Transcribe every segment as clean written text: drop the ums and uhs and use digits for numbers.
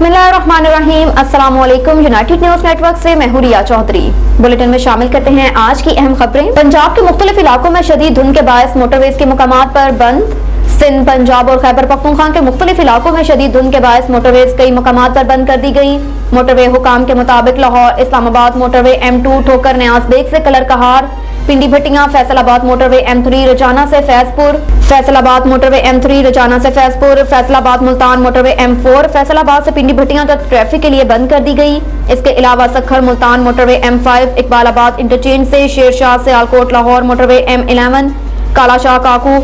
बिस्मिल्लाहिर्रहमानिर्रहीम। अस्सलाम वालेकुम। यूनाइटेड न्यूज नेटवर्क से मैं हूं रिया चौधरी। बुलेटिन में शामिल करते हैं आज की अहम खबरें। पंजाब के मुख्तलिफ इलाकों में शदीद धुंध के बायस मोटरवेज के मुकामात पर बंद। सिंध, पंजाब और खैबर पख्तूनख्वा के मुख्तलिफ इलाकों में शदीद धुंध के बायस मोटरवेज कई मुकामात पर बंद कर दी गई। मोटरवे हुकाम के मुताबिक लाहौर इस्लामाबाद मोटरवे M2 ठोकर न्यास बेग से कलर कहार, पिंडी भटियां फैसलाबाद मोटरवे M3 रजाना से फैजपुर, फैसलाबाद मोटरवे M3 रजाना से फैजपुर, फैसलाबाद मुल्तान मोटरवे M4 फैसलाबाद से पिंडी भटियां तक ट्रैफिक के लिए बंद कर दी गई। इसके अलावा Sukkur Multan motorway M5 इकबालाबाद interchange से शेरशाह से आलकोट लाहौर मोटरवे M11 कालाशाह काकू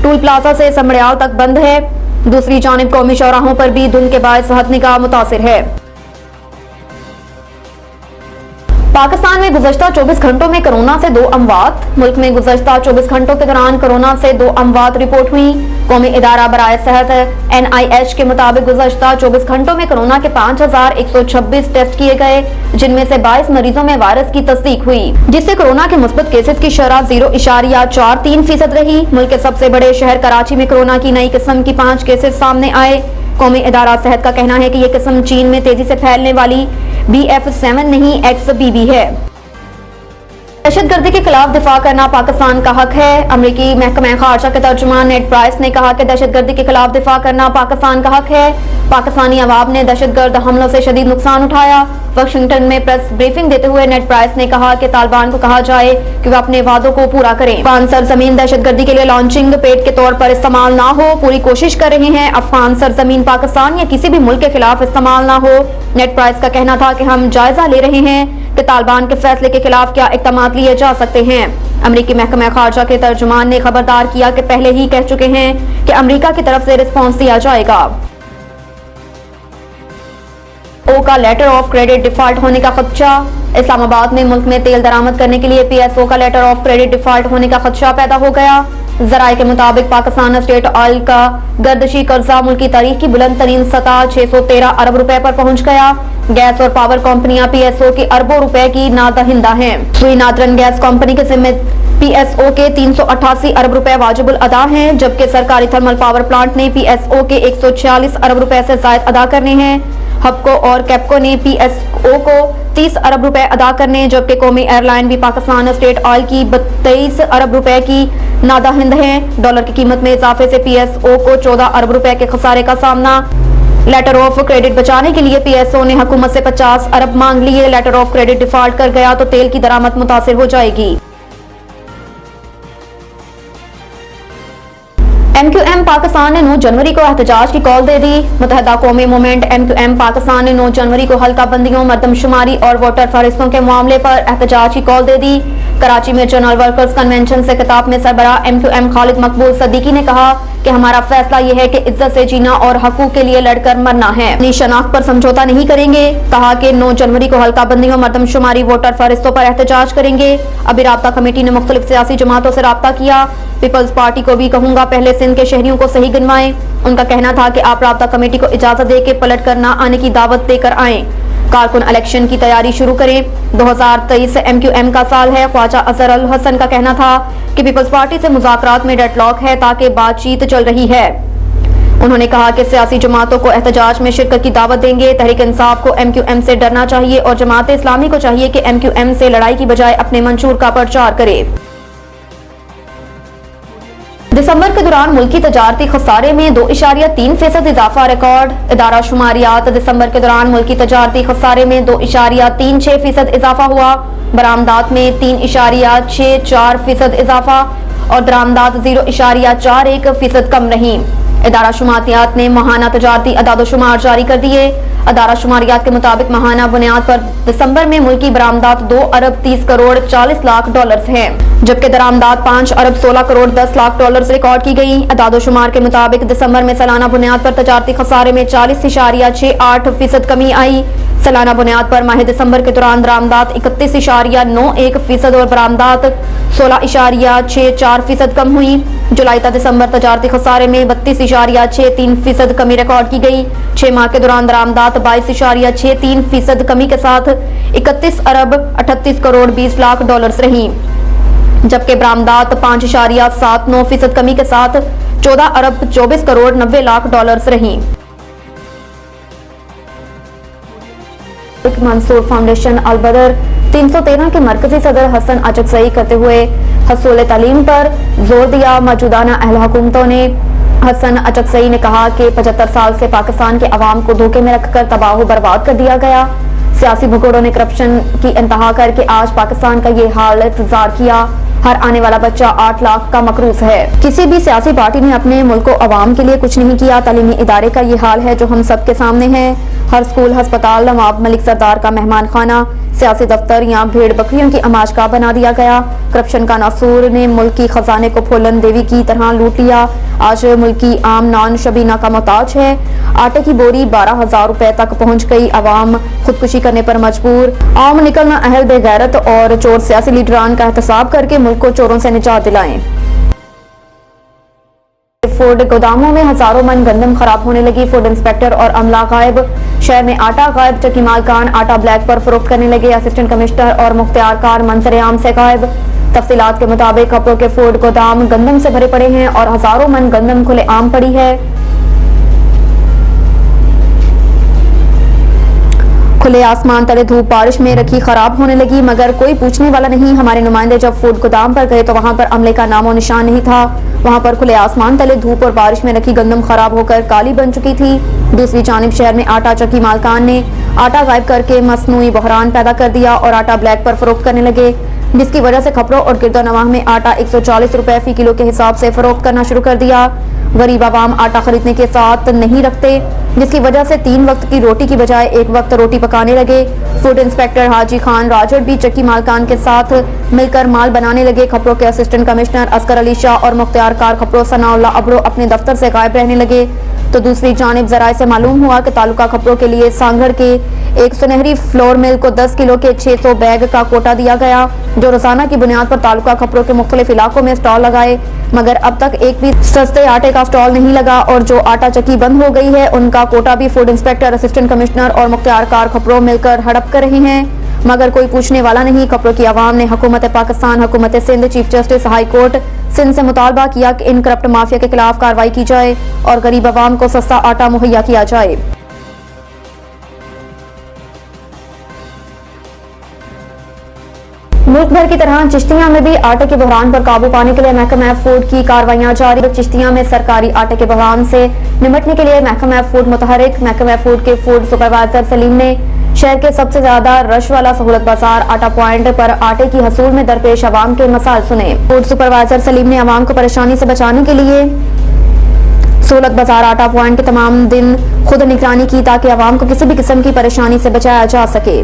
टूल प्लाजा से समड़ियाल तक बंद है। दूसरी जानिब कौमी चौराहों पर भी धुंध के बायस हद निगाह मुतासिर है। पाकिस्तान में गुज़श्ता 24 घंटों में कोरोना से 2 अमवात। मुल्क में गुज़श्ता 24 घंटों के दौरान कोरोना से 2 अमवात रिपोर्ट हुई। कौमी इदारा बराए सेहत NIH के मुताबिक गुज़श्ता 24 घंटों में कोरोना के 5126 टेस्ट किए गए, जिनमें से 22 मरीजों में वायरस की तस्दीक हुई, जिससे कोरोना के मुस्बत केसेस की शरह 0.43% रही। मुल्क के सबसे बड़े शहर कराची में कोरोना की नई किस्म की 5 केसेस सामने आए। कौमी इदारा सेहत का कहना है कि यह किस्म चीन में तेजी से फैलने वाली BF7 नहीं XBB है। दहशतगर्दी के खिलाफ दिफा करना पाकिस्तान का हक है। अमरीकी महकमा खारजा के तर्जुमान नेड प्राइस ने कहा कि दहशतगर्दी के खिलाफ दिफा करना पाकिस्तान का हक है। पाकिस्तानी अवाम ने दहशतगर्द हमलों से शदीद नुकसान उठाया। वाशिंगटन में प्रेस ब्रीफिंग देते हुए नेड प्राइस ने कहा कि तालिबान को कहा जाए कि वह अपने वादों को पूरा करें। अफगान सरजमीन दहशतगर्दी के लिए लॉन्चिंग पेड के तौर पर इस्तेमाल ना हो, पूरी कोशिश कर रहे हैं। अफगान सरजमीन पाकिस्तान या किसी भी मुल्क के खिलाफ इस्तेमाल ना हो। नेड प्राइस का कहना था कि हम जायजा ले रहे हैं कि तालिबान के फैसले के खिलाफ क्या इक़दाम लिए जा सकते हैं। अमरीकी महकमा खारजा के तर्जुमान ने खबरदार किया कि पहले ही कह चुके हैं कि अमरीका की तरफ से रिस्पॉन्स दिया जाएगा। PSO का लेटर ऑफ क्रेडिट डिफॉल्ट होने का खदशा। इस्लामाबाद में मुल्क में तेल दरामद करने के लिए PSO का लेटर ऑफ क्रेडिट डिफॉल्ट होने का खदशा पैदा हो गया। जराये के मुताबिक पाकिस्तान स्टेट ऑयल का गर्दशी कर्जा मुल्क की तारीख की बुलंद तरीन सतह 613 अरब रुपए पर पहुंच गया। गैस और पावर कंपनियां PSO की अरबों रुपए की नादहिंदा हैं। सुई नादरन गैस कंपनी के जिम्मे PSO के 388 अरब रुपए वाजिबुल अदा हैं, जबकि सरकारी थर्मल पावर प्लांट ने PSO के 146 अरब रुपए से जायद अदा करने हैं। हबको और कैपको ने PSO को 30 अरब रुपए अदा करने, जबकि कौमी एयरलाइन भी पाकिस्तान स्टेट ऑयल की 22 अरब रुपए की नादाहिंद है। डॉलर की कीमत में इजाफे से PSO को 14 अरब रुपए के खसारे का सामना। लेटर ऑफ क्रेडिट बचाने के लिए PSO ने हुकूमत से 50 अरब मांग लिए। लेटर ऑफ क्रेडिट डिफॉल्ट कर गया तो तेल की दरामद मुतासिर हो जाएगी। MQM पाकिस्तान ने 9 जनवरी को एहतजाज की कॉल दे दी। मुत्तहदा कौमी मूवमेंट MQM पाकिस्तान ने 9 जनवरी को हल्का बंदियों, मरदमशुमारी और वोटर फहरिस्तों के मामले पर एहतजाज की कॉल दे दी। कराची में जनरल वर्कर्स कन्वेंशन से खिताब में सरबराह MQM खालिद मकबूल सदीकी ने कहा कि हमारा फैसला यह है कि इज्जत से जीना और हकूक के लिए लड़कर मरना है, अपनी शनाख्त पर समझौता नहीं करेंगे। कहा कि 9 जनवरी को हल्का बंदियों, मरदमशुमारी, वोटर फहरिस्तों पर एहतजाज करेंगे। अभी राब्ता कमेटी ने मुख्तलिफ सियासी जमातों से राब्ता किया। पीपल्स पार्टी को भी कहूंगा पहले सिंध के शहरियों को सही गिनवाएं। उनका कहना था कि आप राब्ता कमेटी को इजाजत दे के पलट कर ना आने की दावत देकर आएं। कारकुन इलेक्शन की तैयारी शुरू करें। 2023 MQM का साल है। ख्वाजा अजहर अल हसन का कहना था कि पीपल्स पार्टी से मुज़ाकरात में डेडलॉक है ताकि बातचीत चल रही है। उन्होंने कहा कि सियासी जमातों को एहतजाज में शिरकत की दावत देंगे। तहरीक इंसाफ को MQM से डरना चाहिए और जमात इस्लामी को चाहिए कि MQM से लड़ाई की बजाय अपने मंशूर का प्रचार करे। दिसंबर के दौरान मुल्की तजारती खसारे में 2.3% इजाफा रिकॉर्ड। इदारा शुमारियात दिसंबर के दौरान मुल्की तजारती खसारे में 2.36% इजाफा हुआ। बरामदात में 3.64% इजाफा और दरामदात 0.41% कम रही। इदारा शुमारियात ने माहाना तजारती अदाद-ओ-शुमार जारी कर दिए। अदारा शुमारियात के मुताबिक माहाना बुनियाद पर दिसंबर में मुल्की बरामदात 2 अरब 30 करोड़ 40 लाख डॉलर्स हैं, जबकि दरामदात 5 अरब 16 करोड़ 10 लाख डॉलर्स रिकॉर्ड की गई। अदाद-ओ-शुमार के मुताबिक दिसंबर में सालाना बुनियाद पर तजारती खसारे में 40.68% कमी आई। सालाना बुनियाद पर माह दिसंबर के दौरान दरामदात 31.91% और बरामदात 16.64% कम हुई। जुलाई तक दिसंबर तजारती खसारे में 32.63% कमी रिकॉर्ड की गई। 6 माह के दौरान दरामदात 22.63% कमी के साथ 31 अरब 38 करोड़ 20 लाख डॉलर्स रही, जबकि बरामदात 5.79% कमी के साथ 14 अरब 24 करोड़ 90 लाख डॉलर्स रही। मंसूर फाउंडेशन अलबदर 313 के मरकजी सदर हसन अचकजई करते हुए हसूल तालीम पर जोर दिया। मौजूदाना अहल हुकूमतों ने हसन अचकजई ने कहा कि 75 साल से पाकिस्तान के अवाम को धोखे में रखकर तबाह बर्बाद कर दिया गया। सियासी भगोड़ों ने करप्शन की इंतहा करके आज पाकिस्तान का ये हालत जार किया। हर आने वाला बच्चा 8 लाख का मकरूज है। किसी भी सियासी पार्टी ने अपने मुल्क और अवाम के लिए कुछ नहीं किया। तालीमी इदारे का ये हाल है जो हम सब के सामने है। हर स्कूल, अस्पताल नवाब मलिक सरदार का मेहमान खाना, सियासी दफ्तर या भेड़ बकरियों की अमाशगाह बना दिया गया। करप्शन का नासूर ने मुल्क की खजाने को फूलन देवी की तरह लूट लिया। आज मुल्क की आम नॉन शबीना का मोहताज है। आटे की बोरी 12,000 रुपए तक पहुंच गई। अवाम खुदकुशी करने पर मजबूर। आम निकलना अहल बेगैरत और चोर सियासी लीडरान का एहतसाब करके मुल्क को चोरों से निजात दिलाएं। फूड गोदामों में हजारों मन गंदम खराब होने लगी। फूड इंस्पेक्टर और अमला गायब। शहर में आटा गायब। चक्की मालकान आटा ब्लैक पर फरोख्त करने लगे। असिस्टेंट कमिश्नर और मुख्तियार कार मंजर-ए-आम से गायब। तफसीलात के मुताबिक कपड़ों के फूड गोदाम गंदम से भरे पड़े हैं और हजारों मन गंदम खुले आम पड़ी है। खुले आसमान तले धूप बारिश में रखी खराब होने लगी, मगर कोई पूछने वाला नहीं। हमारे नुमाइंदे जब फूड गोदाम पर गए तो वहां पर अमले का नामो निशान नहीं था। वहां पर खुले आसमान तले धूप और बारिश में रखी गंदम खराब होकर काली बन चुकी थी। दूसरी जानिब शहर में आटा चक्की मालकान ने आटा गायब करके मसनूई बहरान पैदा कर दिया और आटा ब्लैक पर फरोख्त करने लगे, जिसकी वजह से खपरों और गिरदोनवाह में आटा 140 रुपए फी किलो के हिसाब से फरोख्त करना शुरू कर दिया। गरीब आवाम आटा खरीदने के साथ नहीं रखते, जिसकी वजह से 3 वक्त की रोटी की बजाय 1 वक्त रोटी पकाने लगे। फूड इंस्पेक्टर हाजी खान राजड़ भी चक्की मालकान के साथ मिलकर माल बनाने लगे। खपरों के असिस्टेंट कमिश्नर असगर अली शाह और मुख्तियार कार खपरों सनाउल्लाह अबरो अपने दफ्तर से गायब रहने लगे। तो दूसरी जानिब जराये से मालूम हुआ कि तालुका खपरों के लिए सांगड़ के एक सुनहरी फ्लोर मिल को 10 किलो के 600 बैग का कोटा दिया गया, जो रोजाना की बुनियाद पर तालुका खपरों के मुख्तलिफ इलाकों में स्टॉल लगाए, मगर अब तक एक भी सस्ते आटे का स्टॉल नहीं लगा और जो आटा चक्की बंद हो गई है उनका कोटा भी फूड इंस्पेक्टर, असिस्टेंट कमिश्नर और मुख्तियार कार खपरों मिलकर हड़प कर रहे हैं, मगर कोई पूछने वाला नहीं। खपरों की आवाम ने हुकूमत पाकिस्तान, हुकूमत Sindh, chief justice high court Sindh से मुतालबा किया कि इन करप्ट माफिया के खिलाफ कार्रवाई की जाए और गरीब आवाम को सस्ता आटा मुहैया किया जाए। मुल्क भर की तरह चिश्तियां में भी आटे के बहरान पर काबू पाने के लिए महकमा फूड की कार्रवाइयां जारी। चिश्तियां में सरकारी आटे के बहरान से निपटने के लिए महकमा फूड मुतहरिक। महकमा फूड के फूड सुपरवाइजर सलीम ने शहर के सबसे ज्यादा रश वाला सहूलत बाजार आटा पॉइंट पर आटे की हसूल में दरपेश अवाम के मसाइल सुने। फूड सुपरवाइजर सलीम ने अवाम को परेशानी से बचाने के लिए सहूलत बाजार आटा पॉइंट के तमाम दिन खुद निगरानी की ताकि अवाम को किसी भी किस्म की परेशानी से बचाया जा सके।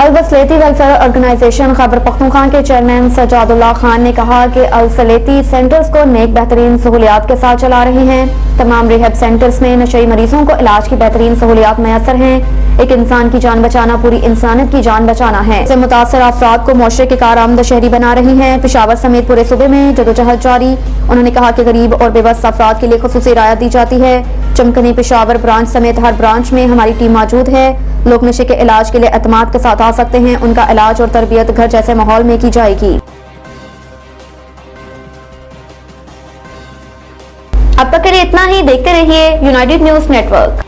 अल-वसलेती वेलफेयर ऑर्गेनाइजेशन खैबर पख्तूनख्वा के चेयरमैन सजादुल्लाह खान ने कहा कि अल-वसलेती सेंटर्स को नेक बेहतरीन सहूलियात के साथ चला रहे हैं। तमाम रिहैब सेंटर्स में नशई मरीजों को इलाज की बेहतरीन सहूलियात मैसर हैं। एक इंसान की जान बचाना पूरी इंसानियत की जान बचाना है। इससे मुतासर अफराद को मुआशरे के कारआमद शहरी बना रही हैं। पेशावर समेत पूरे सूबे में जदोजहद जारी। उन्होंने कहा कि गरीब और बेबस अफराद के लिए खुसूसी रायत दी जाती है। चमकनी पेशावर ब्रांच समेत हर ब्रांच में हमारी टीम मौजूद है। लोग नशे के इलाज के लिए एतमाद के साथ आ सकते हैं। उनका इलाज और तरबियत घर जैसे माहौल में की जाएगी। अब तक के लिए इतना ही। देखते रहिए यूनाइटेड न्यूज नेटवर्क।